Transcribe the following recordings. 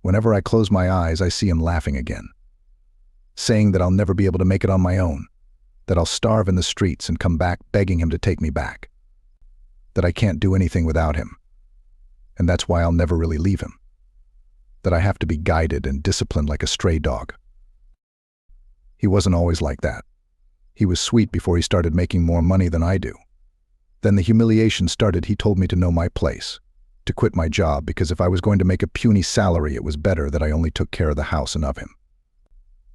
Whenever I close my eyes, I see him laughing again, saying that I'll never be able to make it on my own, that I'll starve in the streets and come back begging him to take me back, that I can't do anything without him, and that's why I'll never really leave him, that I have to be guided and disciplined like a stray dog. He wasn't always like that. He was sweet before he started making more money than I do. Then the humiliation started. He told me to know my place, to quit my job, because if I was going to make a puny salary, it was better that I only took care of the house and of him.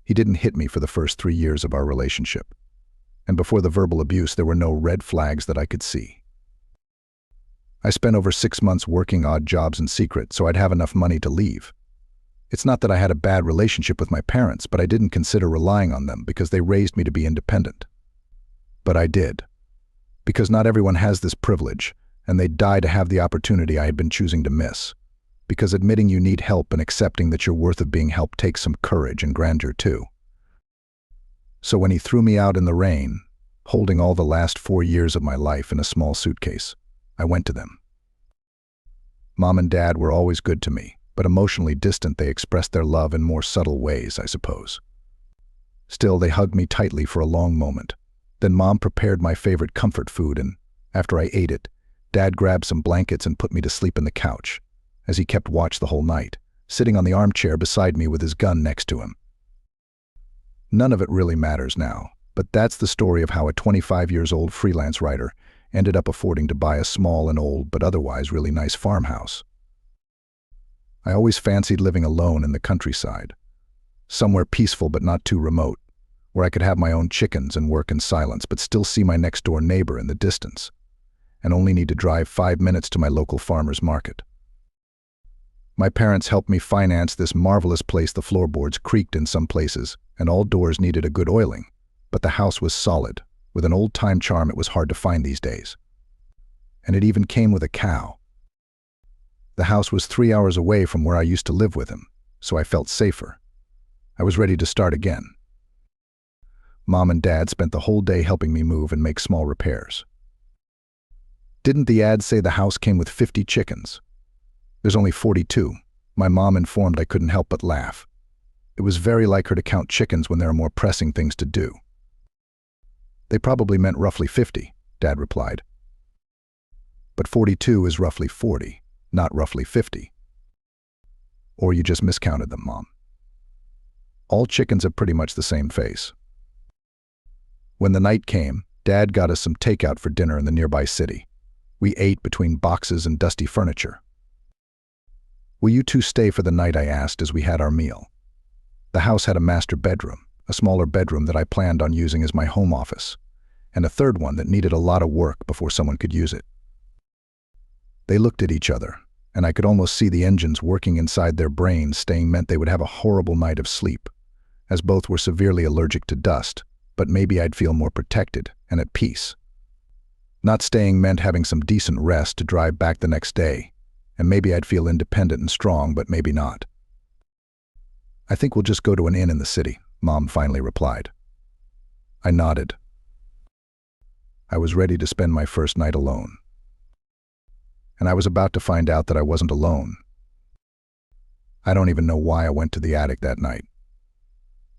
He didn't hit me for the first 3 years of our relationship, and before the verbal abuse, there were no red flags that I could see. I spent over 6 months working odd jobs in secret so I'd have enough money to leave. It's not that I had a bad relationship with my parents, but I didn't consider relying on them because they raised me to be independent. But I did, because not everyone has this privilege, and they'd die to have the opportunity I had been choosing to miss. Because admitting you need help and accepting that you're worth of being helped takes some courage and grandeur too. So when he threw me out in the rain, holding all the last 4 years of my life in a small suitcase, I went to them. Mom and Dad were always good to me, but emotionally distant. They expressed their love in more subtle ways, I suppose. Still, they hugged me tightly for a long moment. Then Mom prepared my favorite comfort food, and after I ate it, Dad grabbed some blankets and put me to sleep in the couch, as he kept watch the whole night, sitting on the armchair beside me with his gun next to him. None of it really matters now, but that's the story of how a 25-year-old freelance writer ended up affording to buy a small and old but otherwise really nice farmhouse. I always fancied living alone in the countryside, somewhere peaceful but not too remote, where I could have my own chickens and work in silence but still see my next-door neighbor in the distance, and only need to drive 5 minutes to my local farmer's market. My parents helped me finance this marvelous place. The floorboards creaked in some places, and all doors needed a good oiling, but the house was solid, with an old-time charm it was hard to find these days. And it even came with a cow. The house was 3 hours away from where I used to live with him, so I felt safer. I was ready to start again. Mom and Dad spent the whole day helping me move and make small repairs. Didn't the ad say the house came with 50 chickens? There's only 42. My mom informed. I couldn't help but laugh. It was very like her to count chickens when there are more pressing things to do. They probably meant roughly 50, Dad replied. But 42 is roughly 40, not roughly 50. Or you just miscounted them, Mom. All chickens have pretty much the same face. When the night came, Dad got us some takeout for dinner in the nearby city. We ate between boxes and dusty furniture. "Will you two stay for the night?" I asked as we had our meal. The house had a master bedroom, a smaller bedroom that I planned on using as my home office, and a third one that needed a lot of work before someone could use it. They looked at each other, and I could almost see the engines working inside their brains. Staying meant they would have a horrible night of sleep, as both were severely allergic to dust, but maybe I'd feel more protected and at peace. Not staying meant having some decent rest to drive back the next day, and maybe I'd feel independent and strong, but maybe not. "I think we'll just go to an inn in the city," Mom finally replied. I nodded. I was ready to spend my first night alone. And I was about to find out that I wasn't alone. I don't even know why I went to the attic that night.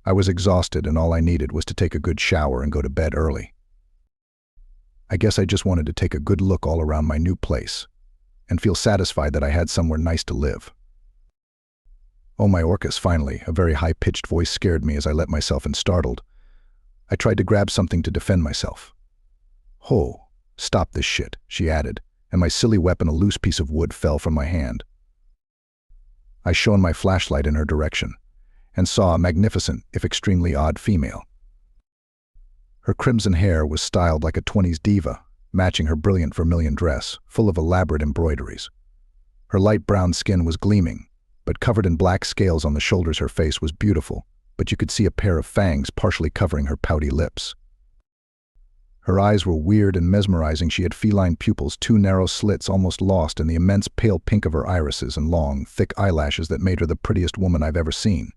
I was exhausted, and all I needed was to take a good shower and go to bed early. I guess I just wanted to take a good look all around my new place and feel satisfied that I had somewhere nice to live. "Oh, my Orcus," finally, a very high-pitched voice scared me as I let myself in, startled. I tried to grab something to defend myself. "Ho, stop this shit," she added, and my silly weapon, a loose piece of wood, fell from my hand. I shone my flashlight in her direction and saw a magnificent, if extremely odd, female. Her crimson hair was styled like a 20s diva, matching her brilliant vermilion dress, full of elaborate embroideries. Her light brown skin was gleaming, but covered in black scales on the shoulders. Her face was beautiful, but you could see a pair of fangs partially covering her pouty lips. Her eyes were weird and mesmerizing. She had feline pupils, 2 narrow slits almost lost in the immense pale pink of her irises, and long, thick eyelashes that made her the prettiest woman I've ever seen.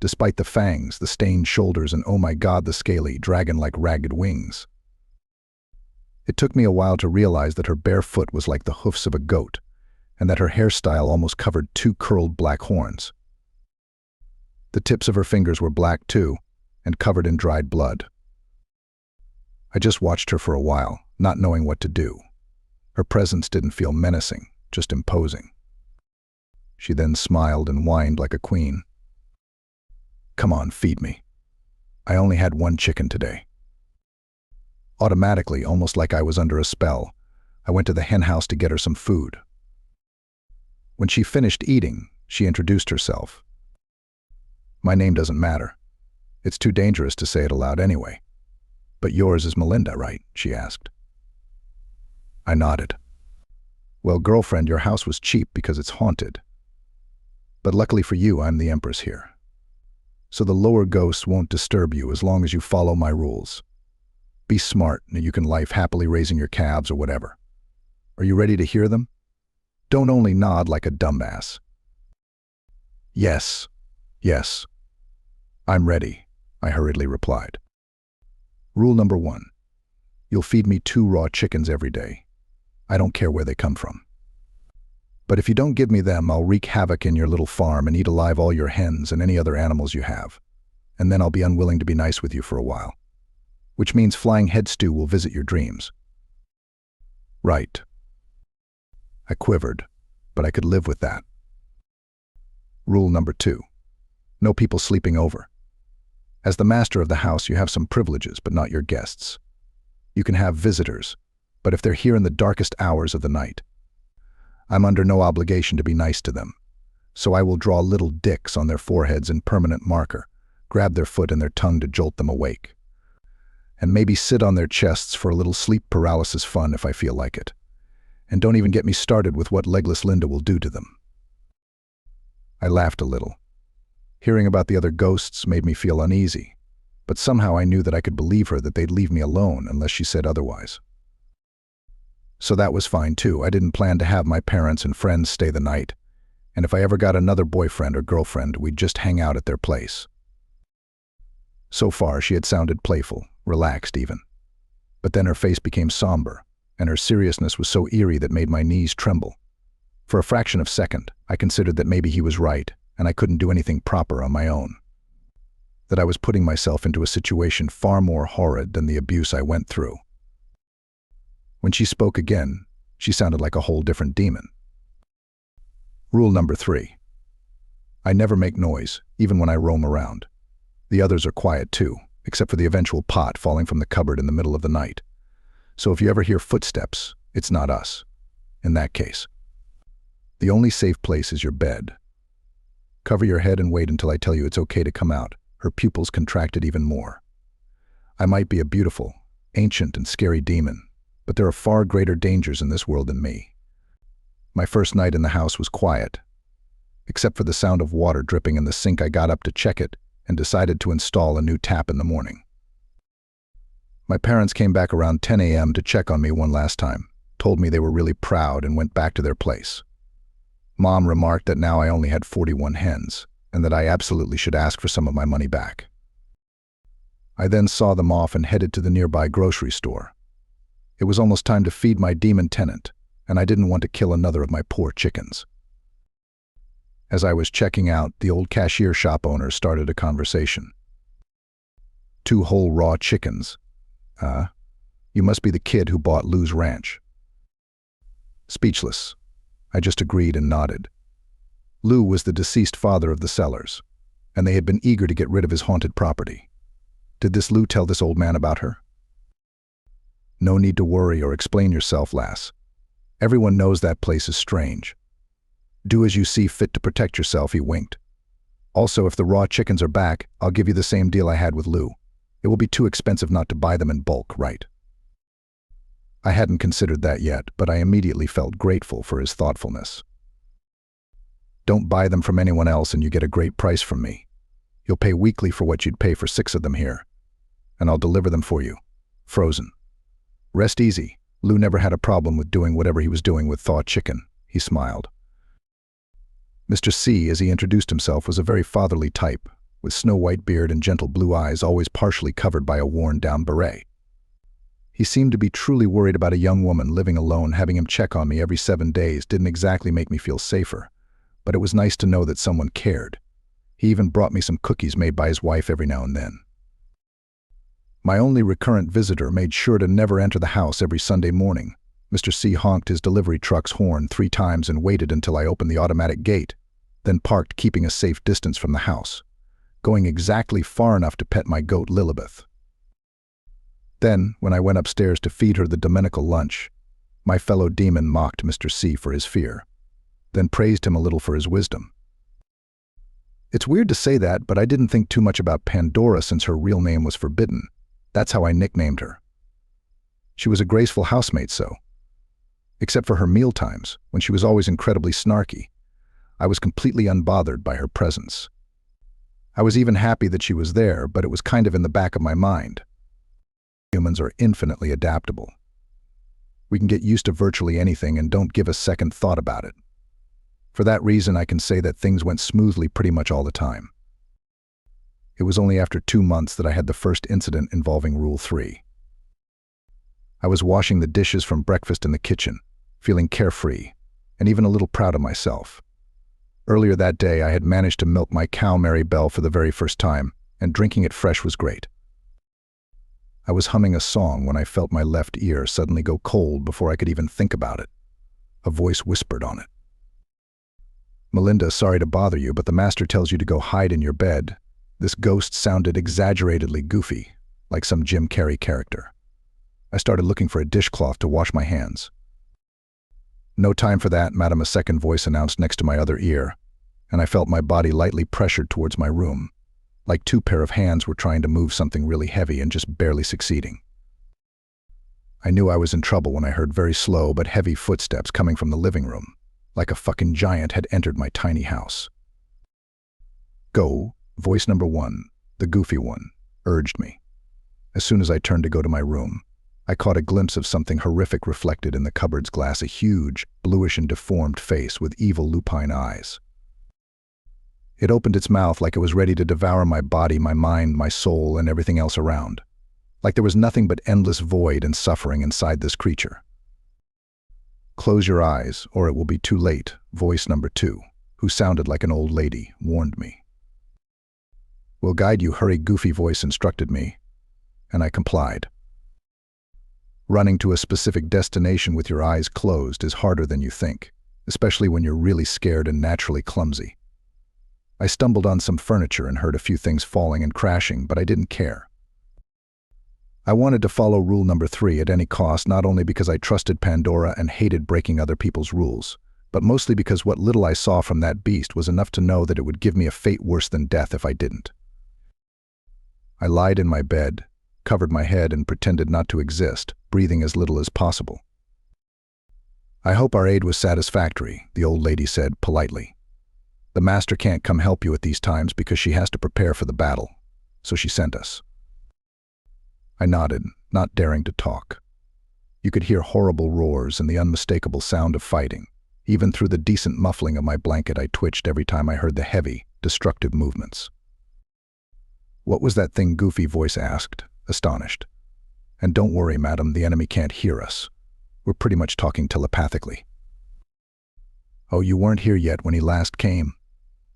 Despite the fangs, the stained shoulders, and oh my God, the scaly, dragon-like ragged wings. It took me a while to realize that her bare foot was like the hoofs of a goat, and that her hairstyle almost covered two curled black horns. The tips of her fingers were black too, and covered in dried blood. I just watched her for a while, not knowing what to do. Her presence didn't feel menacing, just imposing. She then smiled and whined like a queen. "Come on, feed me. I only had one chicken today." Automatically, almost like I was under a spell, I went to the hen house to get her some food. When she finished eating, she introduced herself. "My name doesn't matter. It's too dangerous to say it aloud anyway. But yours is Melinda, right?" she asked. I nodded. "Well, girlfriend, your house was cheap because it's haunted. But luckily for you, I'm the Empress here. So the lower ghosts won't disturb you as long as you follow my rules. Be smart, and you can life happily raising your calves or whatever. Are you ready to hear them? Don't only nod like a dumbass." Yes. I'm ready," I hurriedly replied. Rule number 1. You'll feed me 2 raw chickens every day. I don't care where they come from. But if you don't give me them, I'll wreak havoc in your little farm and eat alive all your hens and any other animals you have. And then I'll be unwilling to be nice with you for a while. Which means flying head stew will visit your dreams. Right. I quivered, but I could live with that. Rule number 2. No people sleeping over. As the master of the house, you have some privileges, but not your guests. You can have visitors, but if they're here in the darkest hours of the night, I'm under no obligation to be nice to them. So I will draw little dicks on their foreheads in permanent marker, grab their foot and their tongue to jolt them awake, and maybe sit on their chests for a little sleep paralysis fun if I feel like it. And don't even get me started with what legless Linda will do to them. I laughed a little. Hearing about the other ghosts made me feel uneasy, but somehow I knew that I could believe her that they'd leave me alone unless she said otherwise. So that was fine too. I didn't plan to have my parents and friends stay the night, and if I ever got another boyfriend or girlfriend, we'd just hang out at their place. So far, she had sounded playful, relaxed even. But then her face became somber, and her seriousness was so eerie that made my knees tremble. For a fraction of a second, I considered that maybe he was right, and I couldn't do anything proper on my own. That I was putting myself into a situation far more horrid than the abuse I went through. When she spoke again, she sounded like a whole different demon. Rule number 3. I never make noise, even when I roam around. The others are quiet too, except for the eventual pot falling from the cupboard in the middle of the night. So if you ever hear footsteps, it's not us. In that case. The only safe place is your bed. Cover your head and wait until I tell you it's okay to come out. Her pupils contracted even more. I might be a beautiful, ancient, and scary demon, but there are far greater dangers in this world than me. My first night in the house was quiet. Except for the sound of water dripping in the sink, I got up to check it and decided to install a new tap in the morning. My parents came back around 10 a.m. to check on me one last time, told me they were really proud and went back to their place. Mom remarked that now I only had 41 hens, and that I absolutely should ask for some of my money back. I then saw them off and headed to the nearby grocery store. It was almost time to feed my demon tenant, and I didn't want to kill another of my poor chickens. As I was checking out, the old cashier shop owner started a conversation. 2 whole raw chickens. You must be the kid who bought Lou's ranch. Speechless, I just agreed and nodded. Lou was the deceased father of the sellers, and they had been eager to get rid of his haunted property. Did this Lou tell this old man about her? No need to worry or explain yourself, lass. Everyone knows that place is strange. Do as you see fit to protect yourself, he winked. Also, if the raw chickens are back, I'll give you the same deal I had with Lou. It will be too expensive not to buy them in bulk, right? I hadn't considered that yet, but I immediately felt grateful for his thoughtfulness. Don't buy them from anyone else and you get a great price from me. You'll pay weekly for what you'd pay for 6 of them here, and I'll deliver them for you, frozen. Rest easy. Lou never had a problem with doing whatever he was doing with thawed chicken, he smiled. Mr. C, as he introduced himself, was a very fatherly type, with snow-white beard and gentle blue eyes always partially covered by a worn-down beret. He seemed to be truly worried about a young woman living alone. Having him check on me every 7 days didn't exactly make me feel safer, but it was nice to know that someone cared. He even brought me some cookies made by his wife every now and then. My only recurrent visitor made sure to never enter the house every Sunday morning. Mr. C honked his delivery truck's horn 3 times and waited until I opened the automatic gate, then parked, keeping a safe distance from the house, going exactly far enough to pet my goat Lilibeth. Then, when I went upstairs to feed her the dominical lunch, my fellow demon mocked Mr. C for his fear, then praised him a little for his wisdom. It's weird to say that, but I didn't think too much about Pandora since her real name was Forbidden. That's how I nicknamed her. She was a graceful housemate, except for her mealtimes, when she was always incredibly snarky. I was completely unbothered by her presence. I was even happy that she was there, but it was kind of in the back of my mind. Humans are infinitely adaptable. We can get used to virtually anything and don't give a second thought about it. For that reason, I can say that things went smoothly pretty much all the time. It was only after 2 months that I had the first incident involving Rule 3. I was washing the dishes from breakfast in the kitchen, feeling carefree, and even a little proud of myself. Earlier that day, I had managed to milk my cow Mary Bell for the very first time, and drinking it fresh was great. I was humming a song when I felt my left ear suddenly go cold before I could even think about it. A voice whispered on it. "Melinda, sorry to bother you, but the master tells you to go hide in your bed." This ghost sounded exaggeratedly goofy, like some Jim Carrey character. I started looking for a dishcloth to wash my hands. "No time for that, madam," a second voice announced next to my other ear, and I felt my body lightly pressured towards my room, like 2 pair of hands were trying to move something really heavy and just barely succeeding. I knew I was in trouble when I heard very slow but heavy footsteps coming from the living room, like a fucking giant had entered my tiny house. "Go," voice number 1, the goofy one, urged me. As soon as I turned to go to my room, I caught a glimpse of something horrific reflected in the cupboard's glass, a huge, bluish and deformed face with evil lupine eyes. It opened its mouth like it was ready to devour my body, my mind, my soul, and everything else around. Like there was nothing but endless void and suffering inside this creature. "Close your eyes, or it will be too late," voice number 2, who sounded like an old lady, warned me. "We'll guide you," hurry goofy voice instructed me, and I complied. Running to a specific destination with your eyes closed is harder than you think, especially when you're really scared and naturally clumsy. I stumbled on some furniture and heard a few things falling and crashing, but I didn't care. I wanted to follow rule number 3 at any cost, not only because I trusted Pandora and hated breaking other people's rules, but mostly because what little I saw from that beast was enough to know that it would give me a fate worse than death if I didn't. I lied in my bed, covered my head, and pretended not to exist, breathing as little as possible. "I hope our aid was satisfactory," the old lady said politely. "The master can't come help you at these times because she has to prepare for the battle, so she sent us." I nodded, not daring to talk. You could hear horrible roars and the unmistakable sound of fighting. Even through the decent muffling of my blanket, I twitched every time I heard the heavy, destructive movements. "What was that thing?" goofy voice asked, astonished. "And don't worry, madam, the enemy can't hear us. We're pretty much talking telepathically." "Oh, you weren't here yet when he last came,"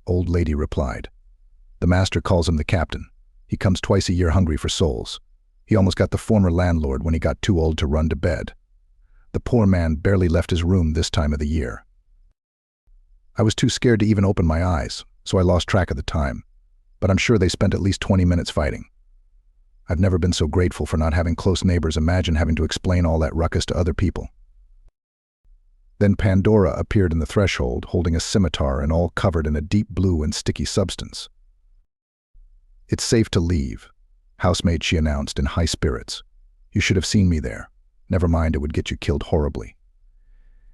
old lady replied. "The master calls him the captain. He comes twice a year hungry for souls. He almost got the former landlord when he got too old to run to bed. The poor man barely left his room this time of the year." I was too scared to even open my eyes, so I lost track of the time, but I'm sure they spent at least 20 minutes fighting. I've never been so grateful for not having close neighbors. Imagine having to explain all that ruckus to other people. Then Pandora appeared in the threshold, holding a scimitar and all covered in a deep blue and sticky substance. "It's safe to leave, housemaid," she announced in high spirits. "You should have seen me there. Never mind, it would get you killed horribly.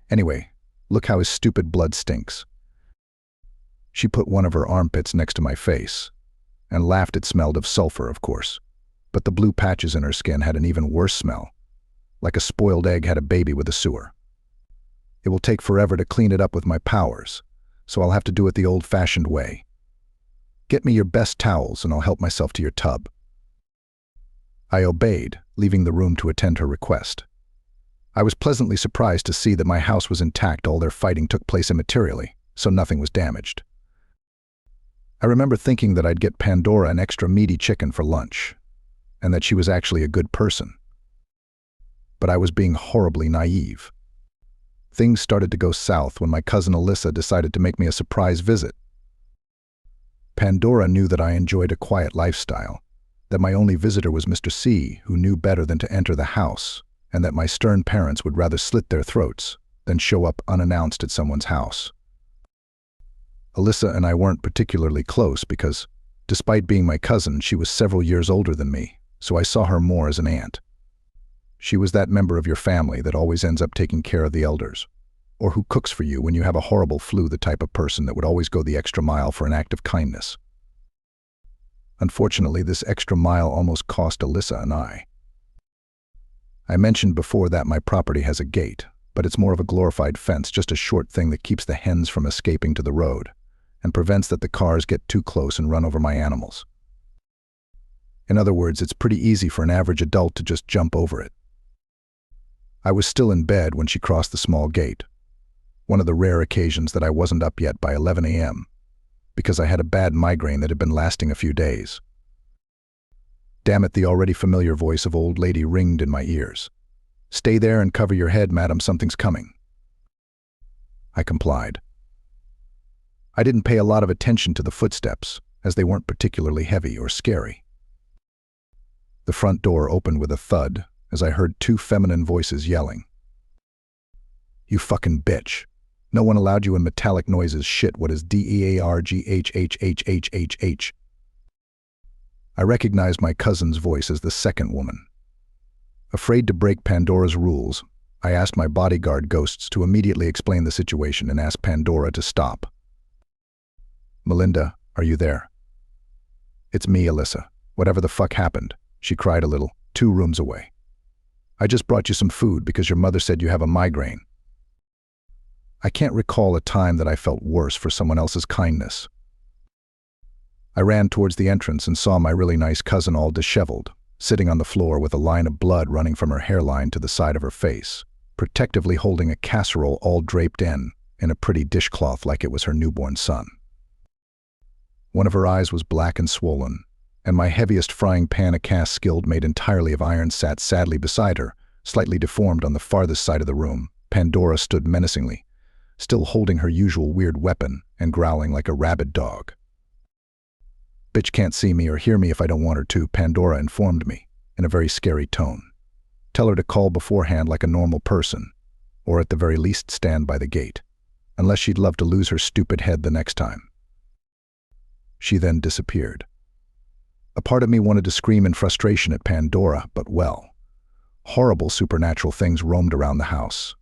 Anyway, look how his stupid blood stinks." She put one of her armpits next to my face and laughed. It smelled of sulfur, of course, but the blue patches in her skin had an even worse smell, like a spoiled egg had a baby with a sewer. "It will take forever to clean it up with my powers, so I'll have to do it the old-fashioned way. Get me your best towels and I'll help myself to your tub." I obeyed, leaving the room to attend her request. I was pleasantly surprised to see that my house was intact. All their fighting took place immaterially, so nothing was damaged. I remember thinking that I'd get Pandora an extra meaty chicken for lunch, and that she was actually a good person. But I was being horribly naive. Things started to go south when my cousin Alyssa decided to make me a surprise visit. Pandora knew that I enjoyed a quiet lifestyle, that my only visitor was Mr. C, who knew better than to enter the house, and that my stern parents would rather slit their throats than show up unannounced at someone's house. Alyssa and I weren't particularly close because, despite being my cousin, she was several years older than me, so I saw her more as an aunt. She was that member of your family that always ends up taking care of the elders, or who cooks for you when you have a horrible flu, the type of person that would always go the extra mile for an act of kindness. Unfortunately, this extra mile almost cost Alyssa and I. I mentioned before that my property has a gate, but it's more of a glorified fence, just a short thing that keeps the hens from escaping to the road and prevents that the cars get too close and run over my animals. In other words, it's pretty easy for an average adult to just jump over it. I was still in bed when she crossed the small gate, one of the rare occasions that I wasn't up yet by 11 a.m., because I had a bad migraine that had been lasting a few days. Damn it, the already familiar voice of old lady ringed in my ears. "Stay there and cover your head, madam, something's coming." I complied. I didn't pay a lot of attention to the footsteps, as they weren't particularly heavy or scary. The front door opened with a thud as I heard two feminine voices yelling. "You fucking bitch. No one allowed you in metallic noises. Shit, what is DEARGHHHHHH?" I recognized my cousin's voice as the second woman. Afraid to break Pandora's rules, I asked my bodyguard ghosts to immediately explain the situation and asked Pandora to stop. "Melinda, are you there?" "It's me, Alyssa. Whatever the fuck happened?" she cried a little, 2 rooms away. "I just brought you some food because your mother said you have a migraine." I can't recall a time that I felt worse for someone else's kindness. I ran towards the entrance and saw my really nice cousin all disheveled, sitting on the floor with a line of blood running from her hairline to the side of her face, protectively holding a casserole all draped in a pretty dishcloth like it was her newborn son. One of her eyes was black and swollen, and my heaviest frying pan, a cast skilled made entirely of iron, sat sadly beside her, slightly deformed on the farthest side of the room. Pandora stood menacingly, still holding her usual weird weapon and growling like a rabid dog. "Bitch can't see me or hear me if I don't want her to," Pandora informed me, in a very scary tone. "Tell her to call beforehand like a normal person, or at the very least stand by the gate, unless she'd love to lose her stupid head the next time." She then disappeared. A part of me wanted to scream in frustration at Pandora, but well, horrible supernatural things roamed around the house.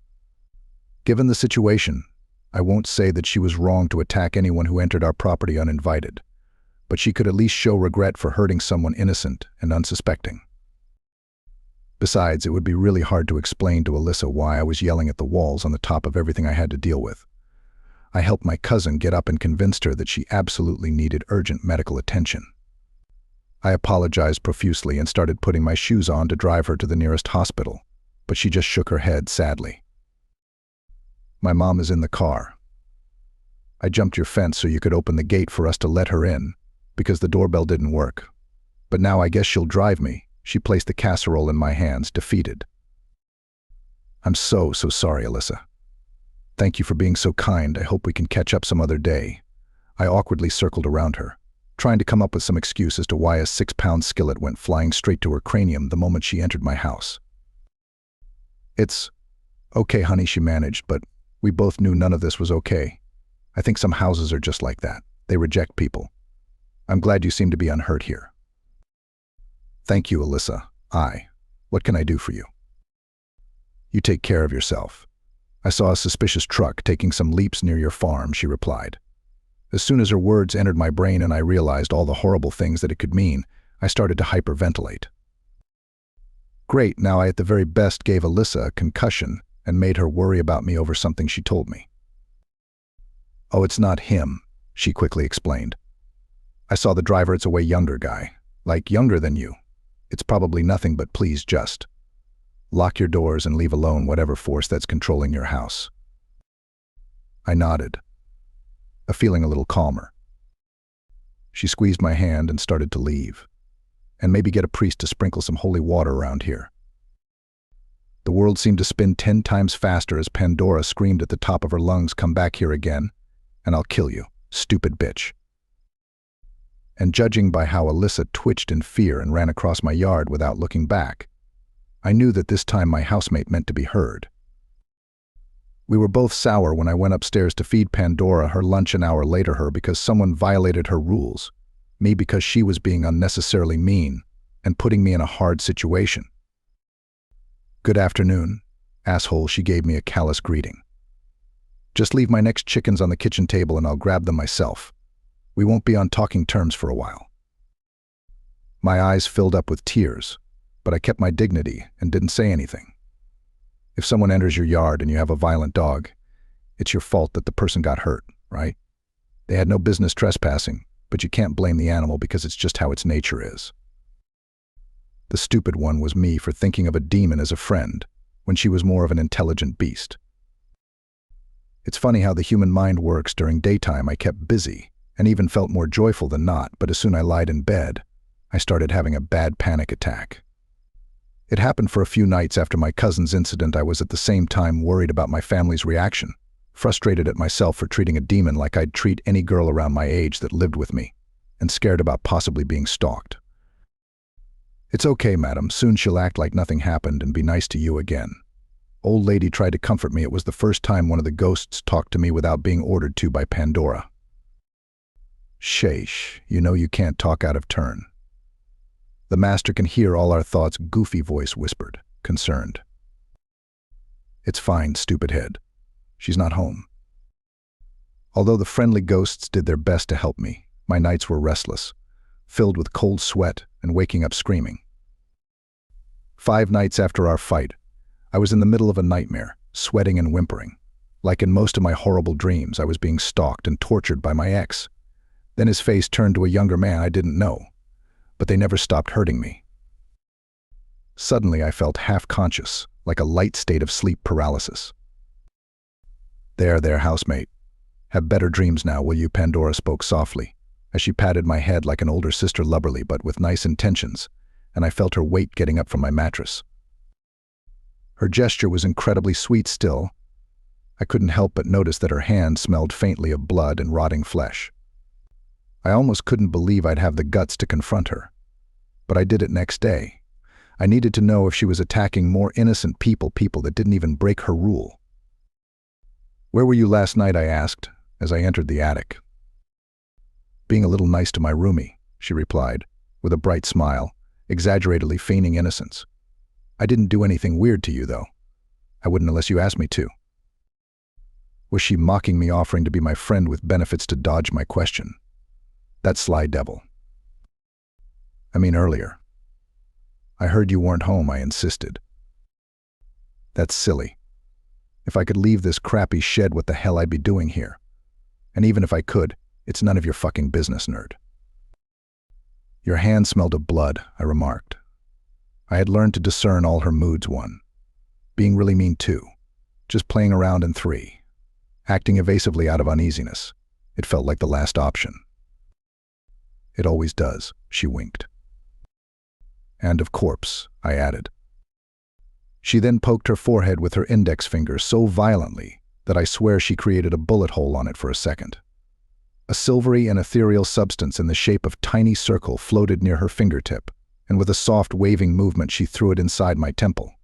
Given the situation, I won't say that she was wrong to attack anyone who entered our property uninvited, but she could at least show regret for hurting someone innocent and unsuspecting. Besides, it would be really hard to explain to Alyssa why I was yelling at the walls on the top of everything I had to deal with. I helped my cousin get up and convinced her that she absolutely needed urgent medical attention. I apologized profusely and started putting my shoes on to drive her to the nearest hospital, but she just shook her head sadly. "My mom is in the car. I jumped your fence so you could open the gate for us to let her in, because the doorbell didn't work. But now I guess she'll drive me." She placed the casserole in my hands, defeated. "I'm so sorry, Alyssa. Thank you for being so kind. I hope we can catch up some other day." I awkwardly circled around her, trying to come up with some excuse as to why a 6-pound skillet went flying straight to her cranium the moment she entered my house. "It's okay, honey," she managed, but we both knew none of this was okay. I think some houses are just like that. They reject people. I'm glad you seem to be unhurt here." "Thank you, Alyssa. What can I do for you?" "You take care of yourself. I saw a suspicious truck taking some leaps near your farm," she replied. As soon as her words entered my brain and I realized all the horrible things that it could mean, I started to hyperventilate. Great, now I at the very best gave Alyssa a concussion and made her worry about me over something she told me. "Oh, it's not him," she quickly explained. "I saw the driver. It's a way younger guy. Like younger than you. It's probably nothing, but please just lock your doors and leave alone whatever force that's controlling your house." I nodded, feeling a little calmer. She squeezed my hand and started to leave. "And maybe get a priest to sprinkle some holy water around here." The world seemed to spin 10 times faster as Pandora screamed at the top of her lungs, "Come back here again, and I'll kill you, stupid bitch." And judging by how Alyssa twitched in fear and ran across my yard without looking back, I knew that this time my housemate meant to be heard. We were both sour when I went upstairs to feed Pandora her lunch an hour later because someone violated her rules, me because she was being unnecessarily mean and putting me in a hard situation. "Good afternoon, asshole," she gave me a callous greeting. "Just leave my next chickens on the kitchen table and I'll grab them myself. We won't be on talking terms for a while." My eyes filled up with tears, but I kept my dignity and didn't say anything. If someone enters your yard and you have a violent dog, it's your fault that the person got hurt, right? They had no business trespassing, but you can't blame the animal because it's just how its nature is. The stupid one was me for thinking of a demon as a friend, when she was more of an intelligent beast. It's funny how the human mind works. During daytime I kept busy, and even felt more joyful than not, but as soon as I lied in bed, I started having a bad panic attack. It happened for a few nights after my cousin's incident. I was at the same time worried about my family's reaction, frustrated at myself for treating a demon like I'd treat any girl around my age that lived with me, and scared about possibly being stalked. "It's okay, madam. Soon she'll act like nothing happened and be nice to you again." Old lady tried to comfort me. It was the first time one of the ghosts talked to me without being ordered to by Pandora. "Sheesh, you know you can't talk out of turn. The master can hear all our thoughts," goofy voice whispered, concerned. "It's fine, stupid head. She's not home." Although the friendly ghosts did their best to help me, my nights were restless, filled with cold sweat and waking up screaming. 5 nights after our fight, I was in the middle of a nightmare, sweating and whimpering. Like in most of my horrible dreams, I was being stalked and tortured by my ex. Then his face turned to a younger man I didn't know, but they never stopped hurting me. Suddenly I felt half-conscious, like a light state of sleep paralysis. There, housemate. Have better dreams now, will you?" Pandora spoke softly, as she patted my head like an older sister, lubberly but with nice intentions, and I felt her weight getting up from my mattress. Her gesture was incredibly sweet still. I couldn't help but notice that her hand smelled faintly of blood and rotting flesh. I almost couldn't believe I'd have the guts to confront her. But I did it next day. I needed to know if she was attacking more innocent people that didn't even break her rule. "Where were you last night?" I asked, as I entered the attic. "Being a little nice to my roomie," she replied, with a bright smile, exaggeratedly feigning innocence. "I didn't do anything weird to you, though. I wouldn't unless you asked me to." Was she mocking me, offering to be my friend with benefits to dodge my question? That sly devil. "I mean earlier. I heard you weren't home," I insisted. "That's silly. If I could leave this crappy shed, what the hell I'd be doing here? And even if I could, it's none of your fucking business, nerd." "Your hand smelled of blood," I remarked. I had learned to discern all her moods. 1. Being really mean. 2. Just playing around. And 3. Acting evasively out of uneasiness. It felt like the last option. "It always does," she winked. "And of corpse," I added. She then poked her forehead with her index finger so violently that I swear she created a bullet hole on it for a second. A silvery and ethereal substance in the shape of a tiny circle floated near her fingertip, and with a soft waving movement she threw it inside my temple.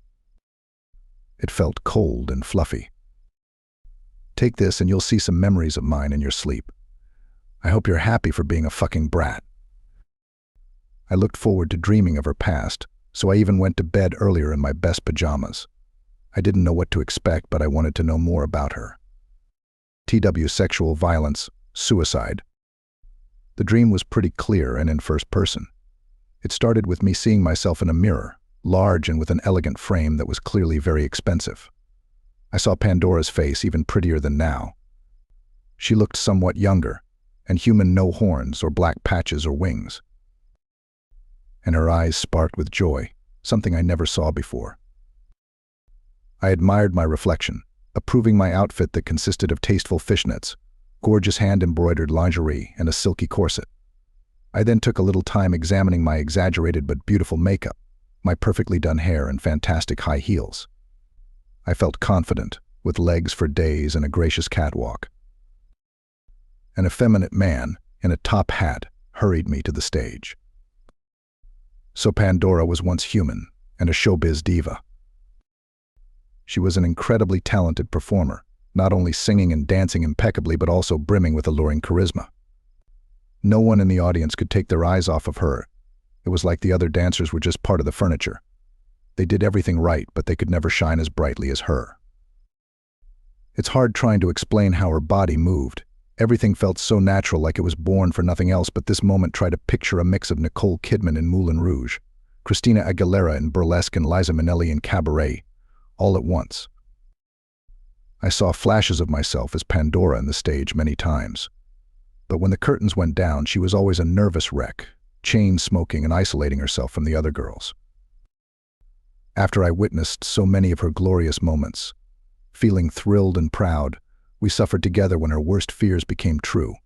It felt cold and fluffy. "Take this and you'll see some memories of mine in your sleep. I hope you're happy for being a fucking brat." I looked forward to dreaming of her past, so I even went to bed earlier in my best pajamas. I didn't know what to expect, but I wanted to know more about her. Sexual violence, suicide. The dream was pretty clear and in first person. It started with me seeing myself in a mirror, large and with an elegant frame that was clearly very expensive. I saw Pandora's face, even prettier than now. She looked somewhat younger, and human, no horns or black patches or wings. and her eyes sparkled with joy, something I never saw before. I admired my reflection, approving my outfit that consisted of tasteful fishnets, gorgeous hand-embroidered lingerie, and a silky corset. I then took a little time examining my exaggerated but beautiful makeup, my perfectly done hair and fantastic high heels. I felt confident, with legs for days and a gracious catwalk. An effeminate man, in a top hat, hurried me to the stage. So Pandora was once human, and a showbiz diva. She was an incredibly talented performer, not only singing and dancing impeccably but also brimming with alluring charisma. No one in the audience could take their eyes off of her. It was like the other dancers were just part of the furniture. They did everything right, but they could never shine as brightly as her. It's hard trying to explain how her body moved. Everything felt so natural, like it was born for nothing else, but this moment tried to picture a mix of Nicole Kidman in Moulin Rouge, Christina Aguilera in Burlesque, and Liza Minnelli in Cabaret, all at once. I saw flashes of myself as Pandora on the stage many times. But when the curtains went down, she was always a nervous wreck, chain smoking and isolating herself from the other girls. After I witnessed so many of her glorious moments, feeling thrilled and proud, we suffered together when her worst fears became true.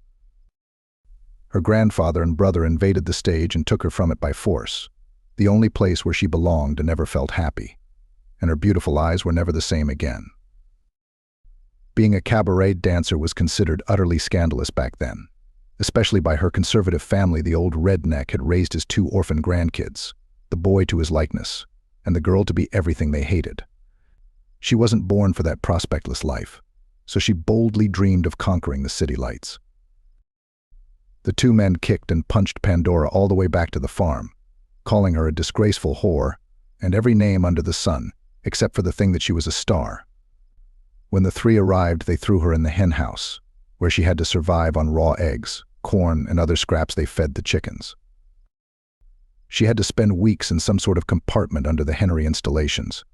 Her grandfather and brother invaded the stage and took her from it by force, the only place where she belonged and never felt happy, and her beautiful eyes were never the same again. Being a cabaret dancer was considered utterly scandalous back then, especially by her conservative family. The old redneck had raised his 2 orphan grandkids, the boy to his likeness, and the girl to be everything they hated. She wasn't born for that prospectless life, so she boldly dreamed of conquering the city lights. The 2 men kicked and punched Pandora all the way back to the farm, calling her a disgraceful whore and every name under the sun, except for the thing that she was a star. When the 3 arrived, they threw her in the hen house, where she had to survive on raw eggs, corn, and other scraps they fed the chickens. She had to spend weeks in some sort of compartment under the hennery installations,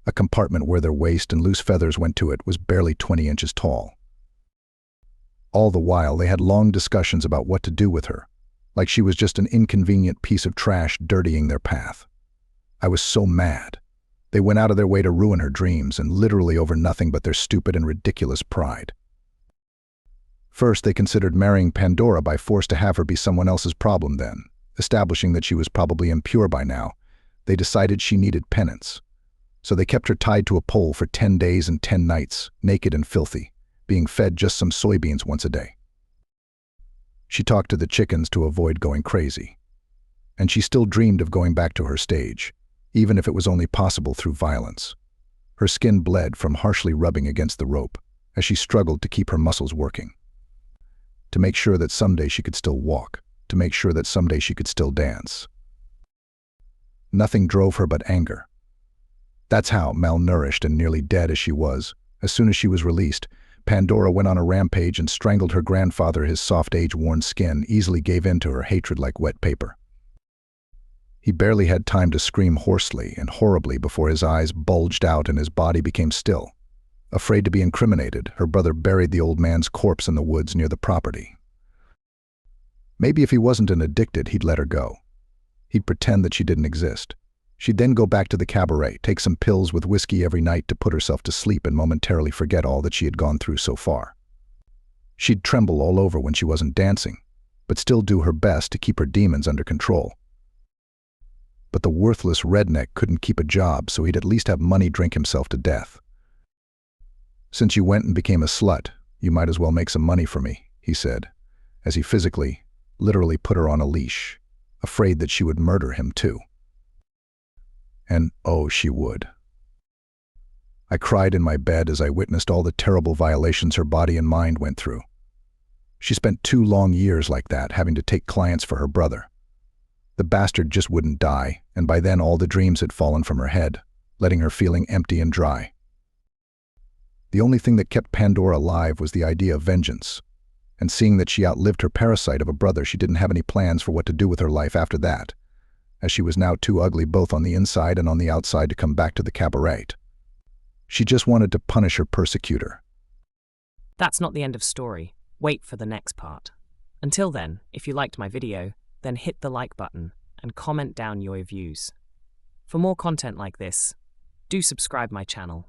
a compartment where their waste and loose feathers went to it was barely 20 inches tall. All the while, they had long discussions about what to do with her, like she was just an inconvenient piece of trash dirtying their path. I was so mad. They went out of their way to ruin her dreams, and literally over nothing but their stupid and ridiculous pride. First, they considered marrying Pandora by force to have her be someone else's problem. Then, establishing that she was probably impure by now, they decided she needed penance. So they kept her tied to a pole for 10 days and 10 nights, naked and filthy, being fed just some soybeans once a day. She talked to the chickens to avoid going crazy. And she still dreamed of going back to her stage, even if it was only possible through violence. Her skin bled from harshly rubbing against the rope as she struggled to keep her muscles working. To make sure that someday she could still walk, to make sure that someday she could still dance. Nothing drove her but anger. That's how, malnourished and nearly dead as she was, as soon as she was released, Pandora went on a rampage and strangled her grandfather. His soft, age-worn skin easily gave in to her hatred like wet paper. He barely had time to scream hoarsely and horribly before his eyes bulged out and his body became still. Afraid to be incriminated, her brother buried the old man's corpse in the woods near the property. Maybe if he wasn't an addicted, he'd let her go. He'd pretend that she didn't exist. She'd then go back to the cabaret, take some pills with whiskey every night to put herself to sleep and momentarily forget all that she had gone through so far. She'd tremble all over when she wasn't dancing, but still do her best to keep her demons under control. But the worthless redneck couldn't keep a job, so he'd at least have money drink himself to death. "Since you went and became a slut, you might as well make some money for me," he said, as he physically, literally put her on a leash, afraid that she would murder him too. And oh, she would. I cried in my bed as I witnessed all the terrible violations her body and mind went through. She spent 2 long years like that, having to take clients for her brother. The bastard just wouldn't die, and by then all the dreams had fallen from her head, letting her feeling empty and dry. The only thing that kept Pandora alive was the idea of vengeance, and seeing that she outlived her parasite of a brother, she didn't have any plans for what to do with her life after that, as she was now too ugly both on the inside and on the outside to come back to the cabaret. She just wanted to punish her persecutor. That's not the end of story. Wait for the next part. Until then, if you liked my video, then hit the like button and comment down your views. For more content like this, do subscribe my channel.